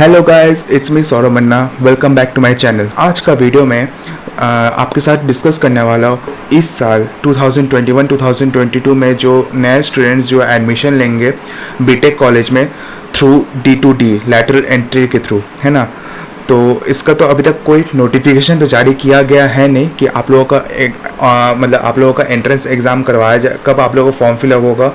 Hello guys, it's me Saurav Manna. Welcome back to my channel. आज का video में आपके साथ डिस्कस करने वाला हूँ इस साल 2021-2022 में जो नए स्टूडेंट्स जो एडमिशन लेंगे बीटेक कॉलेज में थ्रू D2D लैटरल एंट्री के थ्रू, है ना। तो इसका तो अभी तक कोई नोटिफिकेशन तो जारी किया गया है नहीं कि आप लोगों का मतलब आप लोगों का एंट्रेंस एग्ज़ाम करवाया जाए, कब आप लोगों का फॉर्म फिलअप होगा,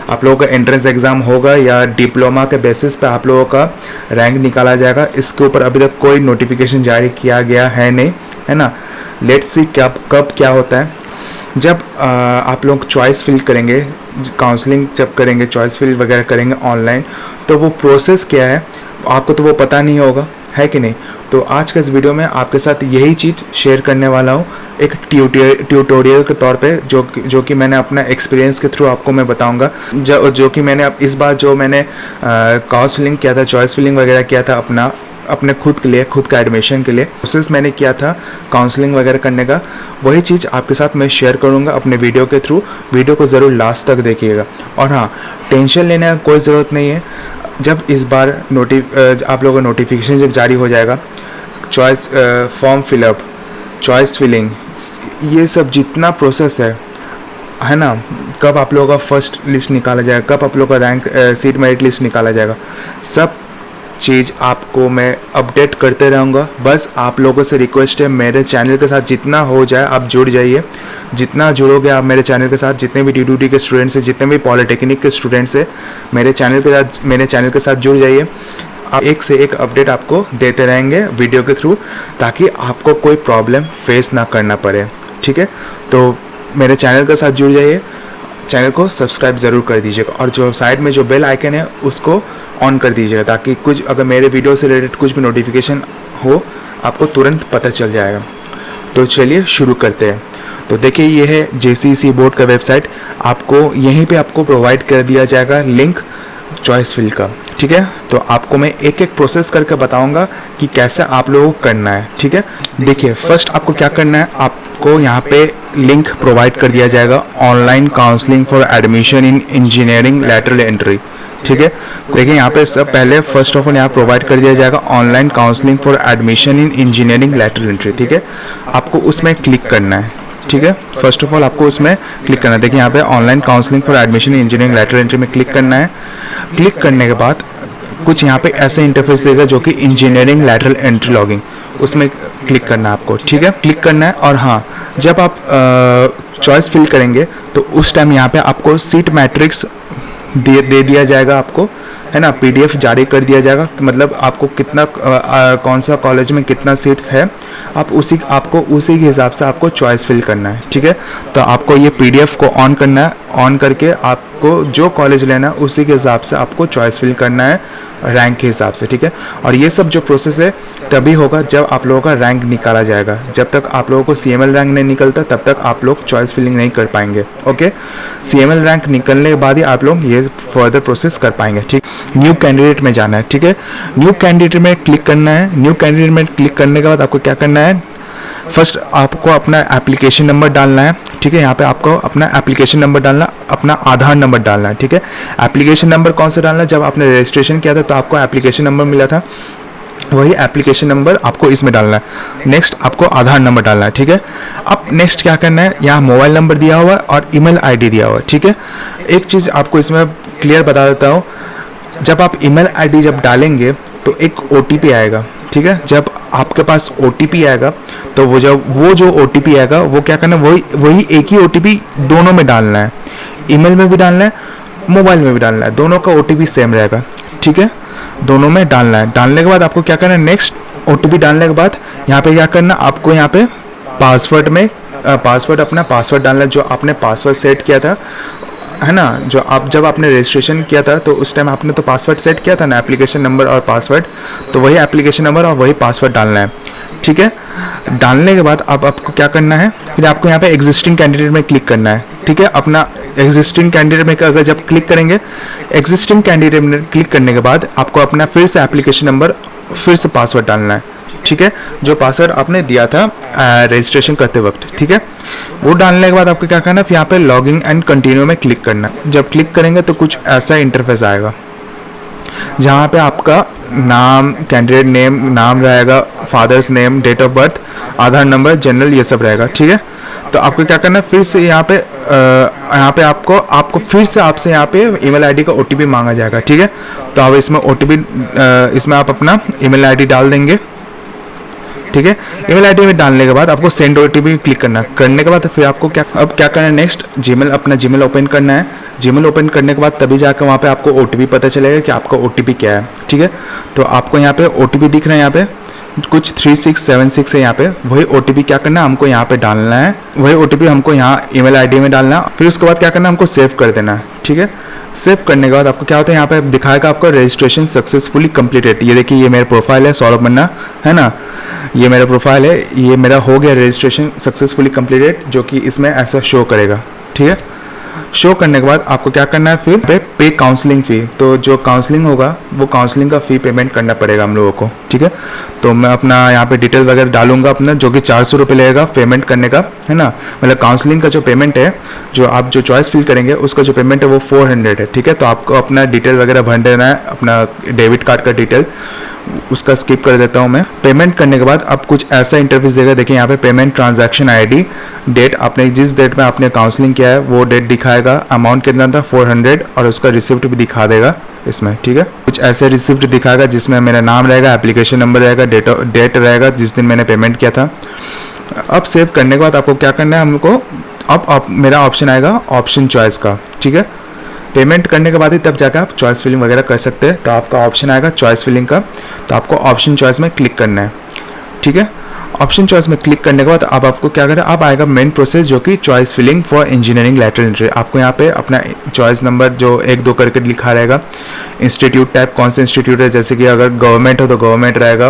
आप लोगों का एंट्रेंस एग्ज़ाम होगा या डिप्लोमा के बेसिस पे आप लोगों का रैंक निकाला जाएगा। इसके ऊपर अभी तक कोई नोटिफिकेशन जारी किया गया है नहीं, है ना। लेट्स सी कब क्या होता है। जब आप लोग चॉइस फिल करेंगे, काउंसलिंग जब करेंगे, चॉइस फिल वगैरह करेंगे ऑनलाइन, तो वो प्रोसेस क्या है आपको तो वो पता नहीं होगा, है कि नहीं। तो आज के इस वीडियो में आपके साथ यही चीज़ शेयर करने वाला हूँ एक ट्यूटोरियल के तौर पे, जो कि मैंने अपना एक्सपीरियंस के थ्रू आपको मैं बताऊंगा। जो कि मैंने इस बार जो मैंने काउंसलिंग किया था, चॉइस फिलिंग वगैरह किया था अपने खुद के लिए, खुद का एडमिशन के लिए प्रोसेस मैंने किया था काउंसलिंग वगैरह करने का, वही चीज़ आपके साथ मैं शेयर करूंगा अपने वीडियो के थ्रू। वीडियो को ज़रूर लास्ट तक देखिएगा। और हाँ, टेंशन लेने का कोई ज़रूरत नहीं है। जब इस बार आप लोगों का नोटिफिकेशन जब जारी हो जाएगा, choice form fill up, choice filling, ये सब जितना प्रोसेस है ना, कब आप लोगों का फर्स्ट लिस्ट निकाला जाएगा, कब आप लोगों का रैंक सीट मेरिट लिस्ट निकाला जाएगा, सब चीज़ आपको मैं अपडेट करते रहूँगा। बस आप लोगों से रिक्वेस्ट है, मेरे चैनल के साथ जितना हो जाए आप जुड़ जाइए। जितना जुड़ोगे आप मेरे चैनल के साथ, जितने भी D2D के स्टूडेंट्स हैं, जितने भी पॉलिटेक्निक के स्टूडेंट्स हैं, मेरे चैनल के साथ जुड़ जाइए। आप एक से एक अपडेट आपको देते रहेंगे वीडियो के थ्रू, ताकि आपको कोई प्रॉब्लम फेस ना करना पड़े, ठीक है। तो मेरे चैनल के साथ जुड़ जाइए, चैनल को सब्सक्राइब ज़रूर कर दीजिएगा और जो साइड में जो बेल आइकन है उसको ऑन कर दीजिएगा, ताकि कुछ अगर मेरे वीडियो से रिलेटेड कुछ भी नोटिफिकेशन हो आपको तुरंत पता चल जाएगा। तो चलिए शुरू करते हैं। तो देखिए, ये है JCECE बोर्ड का वेबसाइट। आपको यहीं पे आपको प्रोवाइड कर दिया जाएगा लिंक चॉइस फिल का, ठीक है। तो आपको मैं एक एक प्रोसेस करके बताऊंगा कि कैसे आप लोगों को करना है, ठीक है। देखिए, फर्स्ट आपको क्या करना है, आपको यहाँ पे लिंक प्रोवाइड कर दिया जाएगा, online counselling for admission in engineering lateral entry, ठीक है। देखिए, यहाँ पे सब पहले फर्स्ट ऑफ ऑल यहाँ प्रोवाइड कर दिया जाएगा online counselling for admission in engineering lateral entry, ठीक है। आपको उसमें क्लिक करना है, ठीक है। फर्स्ट ऑफ ऑल आपको उसमें क्लिक करना है। देखिए, यहाँ पे online counselling for admission in engineering lateral entry में क्लिक करना है। क्लिक करने के बाद कुछ यहाँ पे ऐसे इंटरफेस देगा जो कि इंजीनियरिंग लैटरल एंट्री लॉगिंग, उसमें क्लिक करना है आपको, ठीक है। क्लिक करना है। और हाँ, जब आप चॉइस फिल करेंगे तो उस टाइम यहाँ पे आपको सीट मैट्रिक्स दे दिया जाएगा आपको, है ना। PDF जारी कर दिया जाएगा, मतलब आपको कितना कौन सा कॉलेज में कितना सीट्स है, आपको उसी के हिसाब से आपको चॉइस फिल करना है, ठीक है। तो आपको ये PDF को ऑन करना है। ऑन करके आपको जो कॉलेज लेना है उसी के हिसाब से आपको चॉइस फिल करना है, रैंक के हिसाब से, ठीक है। और ये सब जो प्रोसेस है तभी होगा जब आप लोगों का रैंक निकाला जाएगा। जब तक आप लोगों को CML रैंक नहीं निकलता तब तक आप लोग चॉइस फिलिंग नहीं कर पाएंगे, ओके। CML रैंक निकलने के बाद ही आप लोग ये फर्दर प्रोसेस कर पाएंगे, ठीक। न्यू कैंडिडेट में जाना है, ठीक है। न्यू कैंडिडेट में क्लिक करना है। न्यू कैंडिडेट में क्लिक करने के बाद आपको क्या करना है, फर्स्ट आपको अपना एप्लीकेशन नंबर डालना है, ठीक है। यहाँ पे आपको अपना एप्लीकेशन नंबर डालना, अपना आधार नंबर डालना है, ठीक है। एप्लीकेशन नंबर कौन सा डालना है, जब आपने रजिस्ट्रेशन किया था तो आपको एप्लीकेशन नंबर मिला था, वही एप्लीकेशन नंबर आपको इसमें डालना है। नेक्स्ट आपको आधार नंबर डालना है, ठीक है। अब नेक्स्ट क्या करना है, यहाँ मोबाइल नंबर दिया हुआ है और ईमेल ID दिया हुआ है, ठीक है। एक चीज़ आपको इसमें क्लियर बता देता हूँ, जब आप ईमेल ID जब डालेंगे तो एक OTP आएगा, ठीक है। जब आपके पास OTP आएगा तो वो जो OTP आएगा वो क्या करना है, वही एक ही OTP दोनों में डालना है, ईमेल में भी डालना है, मोबाइल में भी डालना है, दोनों का OTP सेम रहेगा, ठीक है। दोनों में डालना है। डालने के बाद आपको क्या करना है, नेक्स्ट OTP डालने के बाद यहाँ पे क्या करना, आपको यहाँ पे पासवर्ड में अपना पासवर्ड डालना है, जो आपने पासवर्ड सेट किया था, है ना। जब आपने रजिस्ट्रेशन किया था तो उस टाइम आपने तो पासवर्ड सेट किया था ना, एप्लीकेशन नंबर और पासवर्ड, तो वही एप्लीकेशन नंबर और वही पासवर्ड डालना है, ठीक है। डालने के बाद अब आपको क्या करना है, फिर आपको यहाँ पे एग्जिस्टिंग कैंडिडेट में क्लिक करना है, ठीक है। अपना एग्जिस्टिंग कैंडिडेट में अगर जब क्लिक करेंगे, एग्जिस्टिंग कैंडिडेट में क्लिक करने के बाद आपको अपना फिर से एप्लीकेशन नंबर, फिर से पासवर्ड डालना है, ठीक है। जो पासवर्ड आपने दिया था रजिस्ट्रेशन करते वक्त, ठीक है, वो डालने के बाद आपको क्या करना है, फिर यहाँ पे लॉगिंग एंड कंटिन्यू में क्लिक करना है। जब क्लिक करेंगे तो कुछ ऐसा इंटरफेस आएगा। जहाँ पे आपका नाम, कैंडिडेट नेम, नाम रहेगा, father's name, date of birth, Aadhaar number, general, ये सब रहेगा, ठीक है। तो आपको क्या करना है, फिर से यहाँ पे आपको फिर से आपसे यहाँ पे ईमेल आईडी का ओटीपी मांगा जाएगा, ठीक है। तो आप इसमें ओटीपी, इसमें आप अपना ईमेल आईडी डाल देंगे, ठीक है। ईमेल आईडी में डालने के बाद आपको सेंड ओटीपी क्लिक करने के बाद फिर आपको क्या करना है, नेक्स्ट अपना जीमेल ओपन करना है। जीमेल ओपन करने के बाद तभी जाकर वहाँ पे आपको ओटीपी पता चलेगा कि आपका ओटीपी क्या है, ठीक है। तो आपको यहाँ पे ओटीपी दिख रहा है, यहाँ पे कुछ 3676 है, यहाँ पे वही ओटीपी क्या करना है, हमको यहाँ पे डालना है। वही ओटीपी हमको यहाँ ईमेल आईडी में डालना है। फिर उसके बाद क्या करना है, हमको सेव कर देना है, ठीक है। सेव करने के बाद आपको क्या होता है, यहाँ पे दिखाएगा आपका रजिस्ट्रेशन सक्सेसफुली कंप्लीटेड। ये देखिए, ये मेरा प्रोफाइल है, सौरभ मन्ना, है ना, ये मेरा प्रोफाइल है, ये मेरा हो गया रजिस्ट्रेशन सक्सेसफुली कंप्लीटेड, जो कि इसमें ऐसा शो करेगा, ठीक है। शो करने के बाद आपको क्या करना है, फिर पे काउंसलिंग फ़ी। तो जो काउंसलिंग होगा वो काउंसलिंग का फ़ी पेमेंट करना पड़ेगा हम लोगों को, ठीक है। तो मैं अपना यहाँ पे डिटेल वगैरह डालूंगा अपना, जो कि 400 रुपये लगेगा पेमेंट करने का, है ना। मतलब काउंसलिंग का जो पेमेंट है, जो आप जो चॉइस फिल करेंगे उसका जो पेमेंट है वो 400 है, ठीक है। तो आपको अपना डिटेल वगैरह भर देना है, अपना डेबिट कार्ड का डिटेल, उसका स्किप कर देता हूँ मैं। पेमेंट करने के बाद आप कुछ ऐसा इंटरफेस देगा, देखिए यहाँ पे पेमेंट ट्रांजैक्शन आईडी, डेट, आपने जिस डेट में आपने काउंसलिंग किया है वो डेट दिखाएगा, अमाउंट कितना था 400, और उसका रिसिप्ट भी दिखा देगा इसमें, ठीक है। कुछ ऐसे रिसिप्ट दिखाएगा जिसमें मेरा नाम रहेगा, एप्लीकेशन नंबर रहेगा, डेट रहेगा जिस दिन मैंने पेमेंट किया था। अब सेव करने के बाद आपको क्या करना है, हमको अब मेरा ऑप्शन आएगा ऑप्शन चॉइस का, ठीक है। पेमेंट करने के बाद ही तब जाकर आप चॉइस फिलिंग वगैरह कर सकते हैं। तो आपका ऑप्शन आएगा चॉइस फिलिंग का, तो आपको ऑप्शन चॉइस में क्लिक करना है, ठीक है। ऑप्शन चॉइस में क्लिक करने के बाद अब आपको क्या करना है, अब आएगा मेन प्रोसेस, जो कि choice filling for engineering lateral entry. आपको यहाँ पे अपना चॉइस नंबर जो 1 2 करके लिखा रहेगा, इंस्टीट्यूट टाइप कौन सा इंस्टीट्यूट है, जैसे कि अगर गवर्नमेंट हो तो गवर्नमेंट रहेगा,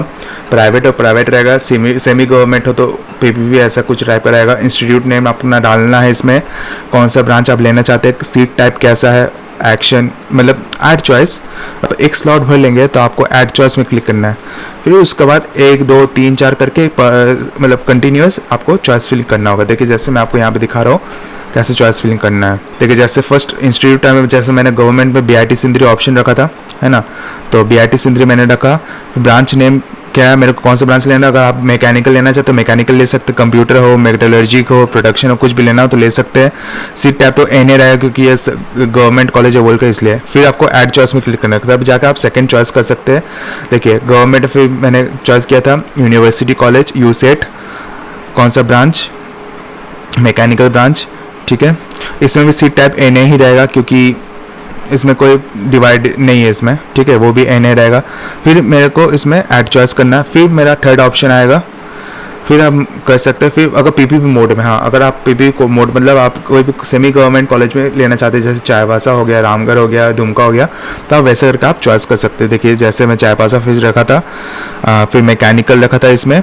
प्राइवेट हो प्राइवेट रहेगा, सेमी गवर्नमेंट हो तो पीपीपी, ऐसा कुछ टाइप का रहेगा। इंस्टीट्यूट नेम अपना डालना है, इसमें कौन सा ब्रांच आप लेना चाहते हैं, सीट टाइप कैसा है, एक्शन, मतलब ऐड चॉइस। एक स्लॉट भर लेंगे तो आपको ऐड चॉइस में क्लिक करना है। फिर उसके बाद 1 2 3 4 करके मतलब कंटिन्यूअस आपको चॉइस फिल करना होगा। देखिए जैसे मैं आपको यहाँ पे दिखा रहा हूँ कैसे चॉइस फिलिंग करना है। देखिए जैसे फर्स्ट इंस्टीट्यूट टाइम में जैसे मैंने गवर्नमेंट में BIT सिंधरी ऑप्शन रखा था, है ना, तो BIT सिंधरी मैंने रखा। ब्रांच नेम क्या है, मेरे को कौन सा ब्रांच लेना है, अगर आप मैकेनिकल लेना चाहते हो मैकेनिकल ले सकते, कंप्यूटर हो, मेटलर्जी हो, प्रोडक्शन हो, कुछ भी लेना हो तो ले सकते हैं। सीट टाइप तो NA रहेगा क्योंकि ये गवर्नमेंट कॉलेज है बोलकर, इसलिए। फिर आपको ऐड चॉइस में क्लिक करना है, तब जाकर आप सेकंड चॉइस कर सकते हैं। देखिए गवर्नमेंट, फिर मैंने चॉइस किया था यूनिवर्सिटी कॉलेज यूसेट, कौन सा ब्रांच, मैकेनिकल ब्रांच, ठीक है। इसमें भी सीट टाइप NA ही रहेगा क्योंकि इसमें कोई डिवाइड नहीं है इसमें, ठीक है, वो भी NA रहेगा। फिर मेरे को इसमें ऐड चॉइस करना है। फिर मेरा थर्ड ऑप्शन आएगा, फिर हम कर सकते हैं। फिर अगर PPP मोड में, हाँ अगर आप PPP को मोड मतलब आप कोई भी सेमी गवर्नमेंट कॉलेज में लेना चाहते हैं, जैसे चाईबासा हो गया, रामगढ़ हो गया, दुमका हो गया, तो आप वैसे करके आप चॉइस कर सकते हैं। देखिए जैसे मैं चाईबासा फिर रखा था, फिर मैकेनिकल रखा था इसमें,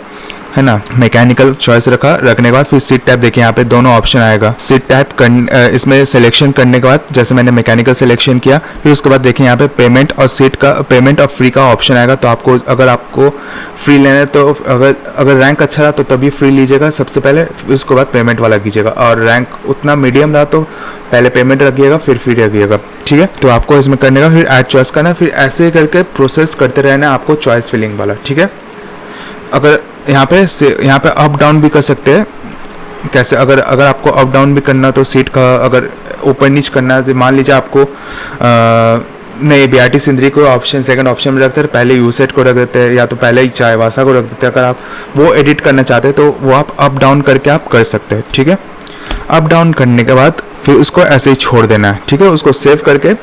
है ना, मैकेनिकल चॉइस रखने के बाद फिर सीट टाइप देखिए यहाँ पे दोनों ऑप्शन आएगा। सीट टाइप इसमें सिलेक्शन करने के बाद जैसे मैंने मैकेनिकल सिलेक्शन किया, फिर उसके बाद देखिए यहाँ पे पेमेंट और सीट का पेमेंट और फ्री का ऑप्शन आएगा। तो आपको अगर आपको फ्री लेना है तो अगर रैंक अच्छा रहा तो तभी फ्री लीजिएगा सबसे पहले, उसके बाद पेमेंट वाला कीजिएगा। और रैंक उतना मीडियम रहा तो पहले पेमेंट रखिएगा फिर फ्री रखिएगा, ठीक है। तो आपको इसमें करने का, फिर ऐड चॉइस करना, फिर ऐसे करके प्रोसेस करते रहना है आपको चॉइस फिलिंग वाला, ठीक है। अगर यहाँ पे अप डाउन भी कर सकते हैं, कैसे, अगर आपको अप डाउन भी करना तो सीट का अगर ऊपर नीचे करना है तो मान लीजिए आपको नहीं BIT सिंधरी को ऑप्शन सेकंड ऑप्शन में रखते हैं, पहले यूसेट को रख देते हैं या तो पहले ही चाईबासा को रख देते हैं। अगर आप वो एडिट करना चाहते हैं तो वो आप अप डाउन करके आप कर सकते हैं, ठीक है। अप डाउन करने के बाद फिर उसको ऐसे ही छोड़ देना है, ठीक है। उसको सेव करके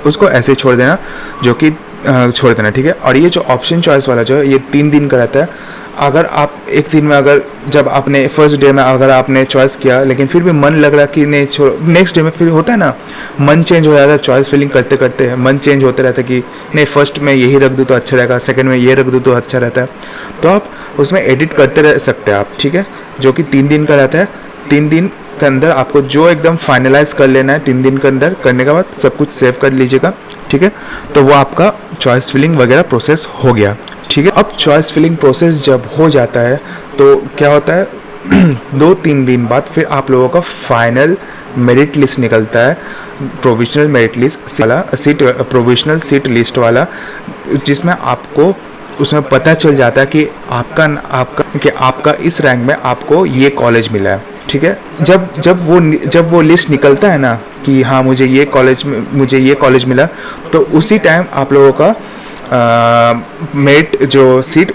उसको ऐसे ही छोड़ देना, जो कि छोड़ देना, ठीक है। और ये जो ऑप्शन चॉइस वाला जो है ये 3 दिन का रहता है। अगर आप एक दिन में, अगर जब आपने फर्स्ट डे में अगर आपने चॉइस किया लेकिन फिर भी मन लग रहा कि नहीं छोड़ो, नेक्स्ट डे में फिर होता है ना, मन चेंज हो जाता है, चॉइस फिलिंग करते करते मन चेंज होते रहता है कि नहीं फर्स्ट में यही रख दूँ तो अच्छा रहेगा, सेकंड में ये रख दूँ तो अच्छा रहता है, तो आप उसमें एडिट करते रह सकते हैं आप, ठीक है। जो कि 3 दिन का रहता है। 3 दिन के अंदर आपको जो एकदम फाइनलाइज कर लेना है, 3 दिन के अंदर करने के बाद सब कुछ सेव कर लीजिएगा, ठीक है। तो वो आपका चॉइस फिलिंग वगैरह प्रोसेस हो गया, ठीक है। अब चॉइस फिलिंग प्रोसेस जब हो जाता है तो क्या होता है 2-3 दिन बाद फिर आप लोगों का फाइनल मेरिट लिस्ट निकलता है, प्रोविजनल मेरिट लिस्ट वाला सीट, प्रोविजनल सीट लिस्ट वाला, जिसमें आपको उसमें पता चल जाता है कि आपका इस रैंक में आपको ये कॉलेज मिला है, ठीक है। जब वो लिस्ट निकलता है ना कि हाँ मुझे ये कॉलेज मिला, तो उसी टाइम आप लोगों का मेरिट जो सीट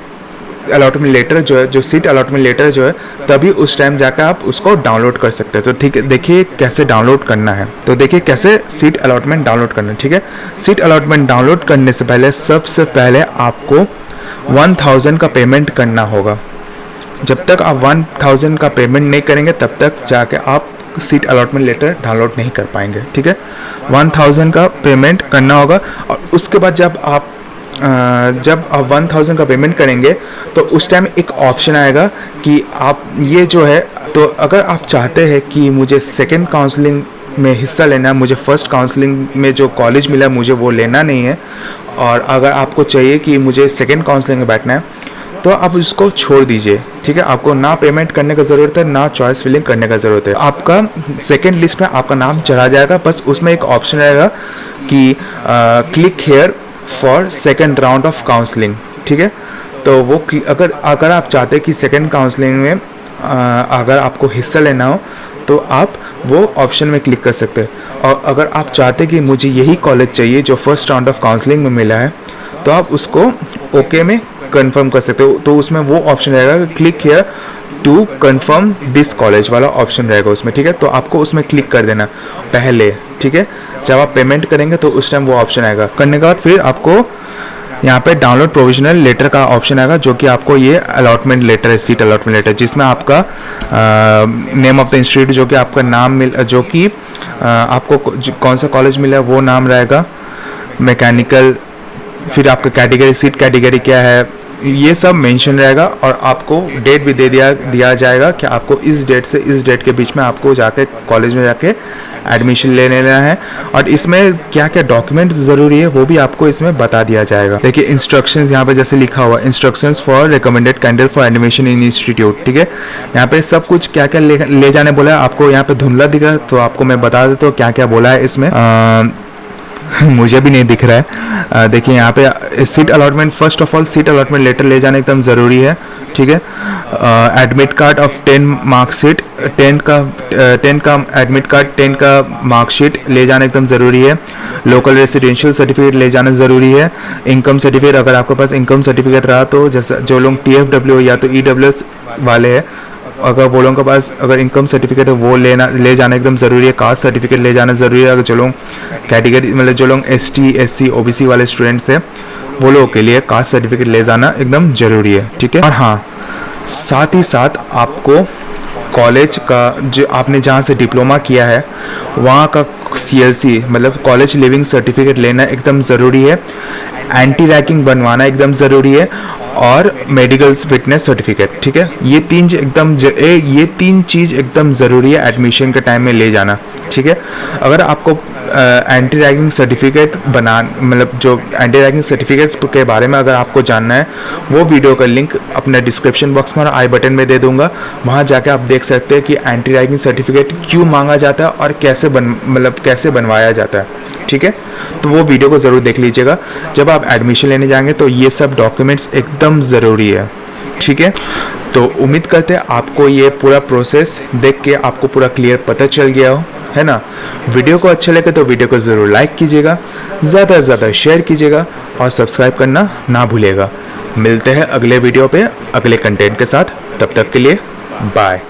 अलॉटमेंट लेटर जो सीट अलॉटमेंट लेटर जो है, तभी उस टाइम जाकर आप उसको डाउनलोड कर सकते हैं। तो ठीक है, देखिए कैसे डाउनलोड करना है। तो देखिए कैसे सीट अलॉटमेंट डाउनलोड करना है, ठीक है। सीट अलॉटमेंट डाउनलोड करने से पहले सबसे पहले आपको 1000 का पेमेंट करना होगा। जब तक आप 1000 का पेमेंट नहीं करेंगे तब तक जाके आप सीट अलॉटमेंट लेटर डाउनलोड नहीं कर पाएंगे, ठीक है। 1000 का पेमेंट करना होगा, और उसके बाद जब आप 1000 का पेमेंट करेंगे तो उस टाइम एक ऑप्शन आएगा कि आप ये जो है, तो अगर आप चाहते हैं कि मुझे सेकंड काउंसलिंग में हिस्सा लेना है, मुझे फर्स्ट काउंसलिंग में जो कॉलेज मिला मुझे वो लेना नहीं है, और अगर आपको चाहिए कि मुझे सेकंड काउंसलिंग में बैठना है, तो आप उसको छोड़ दीजिए, ठीक है। आपको ना पेमेंट करने का ज़रूरत है, ना चॉइस फिलिंग करने का ज़रूरत है। आपका सेकंड लिस्ट में आपका नाम चढ़ा जाएगा, बस उसमें एक ऑप्शन आएगा कि click here for second round of counselling, ठीक है। तो वो अगर आप चाहते हैं कि सेकंड काउंसलिंग में अगर आपको हिस्सा लेना हो, तो आप वो ऑप्शन में क्लिक कर सकते हैं। और अगर आप चाहते हैं कि मुझे यही कॉलेज चाहिए जो फर्स्ट राउंड ऑफ काउंसलिंग में मिला है, तो आप उसको ओके में कंफर्म कर सकते हो। तो उसमें वो ऑप्शन रहेगा, click here to confirm this college वाला ऑप्शन रहेगा उसमें, ठीक है। तो आपको उसमें क्लिक कर देना पहले, ठीक है। जब आप पेमेंट करेंगे तो उस टाइम वो ऑप्शन आएगा। करने के बाद फिर आपको यहाँ पे डाउनलोड प्रोविजनल लेटर का ऑप्शन आएगा, जो कि आपको ये अलॉटमेंट लेटर है, सीट अलॉटमेंट लेटर, जिसमें आपका नेम ऑफ द इंस्टीट्यूट, जो कि आपका नाम जो कि आपको कौन सा कॉलेज मिला है वो नाम रहेगा, मैकेनिकल, फिर आपका कैटेगरी, सीट कैटेगरी क्या है, ये सब मेंशन रहेगा। और आपको डेट भी दिया जाएगा कि आपको इस डेट से इस डेट के बीच में आपको जाके कॉलेज में जाके एडमिशन ले लेना है। और इसमें क्या क्या डॉक्यूमेंट ज़रूरी है वो भी आपको इसमें बता दिया जाएगा। देखिए इंस्ट्रक्शंस यहाँ पे जैसे लिखा हुआ, instructions for recommended candidate for admission in institute, ठीक है। यहाँ पे सब कुछ क्या क्या ले जाने बोला है। आपको यहाँ पे धुंधला दिख रहा है, तो आपको मैं बता देता हूँ क्या क्या बोला है इसमें। मुझे भी नहीं दिख रहा है। देखिए यहाँ पे seat allotment, first of all seat allotment letter ले जाना एकदम ज़रूरी है, ठीक है। एडमिट कार्ड ऑफ 10 मार्कशीट, 10 का एडमिट कार्ड, 10 का मार्कशीट ले जाना एकदम ज़रूरी है। लोकल रेसिडेंशियल सर्टिफिकेट ले जाना ज़रूरी है। इनकम सर्टिफिकेट, अगर आपके पास इनकम सर्टिफिकेट रहा तो जैसा जो लोग TFW या तो EWS वाले हैं, अगर वो लोगों के पास अगर इनकम सर्टिफिकेट है वो ले जाना एकदम ज़रूरी है। कास्ट सर्टिफिकेट ले जाना ज़रूरी है। अगर जो लोग कैटेगरी मतलब जो लोग ST SC OBC वाले स्टूडेंट्स हैं वो लोगों के लिए कास्ट सर्टिफिकेट ले जाना एकदम ज़रूरी है, ठीक है। और हाँ, साथ ही साथ आपको कॉलेज का जो आपने जहाँ से डिप्लोमा किया है वहाँ का CLC मतलब कॉलेज लिविंग सर्टिफिकेट लेना एकदम ज़रूरी है। एंटी रैगिंग बनवाना एकदम ज़रूरी है, और मेडिकल फिटनेस सर्टिफिकेट, ठीक है। ये तीन चीज़ एकदम ज़रूरी है एडमिशन के टाइम में ले जाना, ठीक है। अगर आपको एंटी रैगिंग सर्टिफिकेट मतलब जो एंटी रैगिंग सर्टिफिकेट के बारे में अगर आपको जानना है, वो वीडियो का लिंक अपने डिस्क्रिप्शन बॉक्स में और आई बटन में दे दूंगा। वहाँ जाके आप देख सकते हैं कि एंटी रैगिंग सर्टिफिकेट क्यों मांगा जाता है और कैसे बनवाया जाता है, ठीक है। तो वो वीडियो को ज़रूर देख लीजिएगा। जब आप एडमिशन लेने जाएंगे तो ये सब डॉक्यूमेंट्स एकदम ज़रूरी है, ठीक है। तो उम्मीद करते हैं आपको ये पूरा प्रोसेस देख के आपको पूरा क्लियर पता चल गया हो, है ना। वीडियो को अच्छा लगे तो वीडियो को ज़रूर लाइक कीजिएगा, ज़्यादा से ज़्यादा शेयर कीजिएगा और सब्सक्राइब करना ना भूलिएगा। मिलते हैं अगले वीडियो पे अगले कंटेंट के साथ, तब तक के लिए बाय।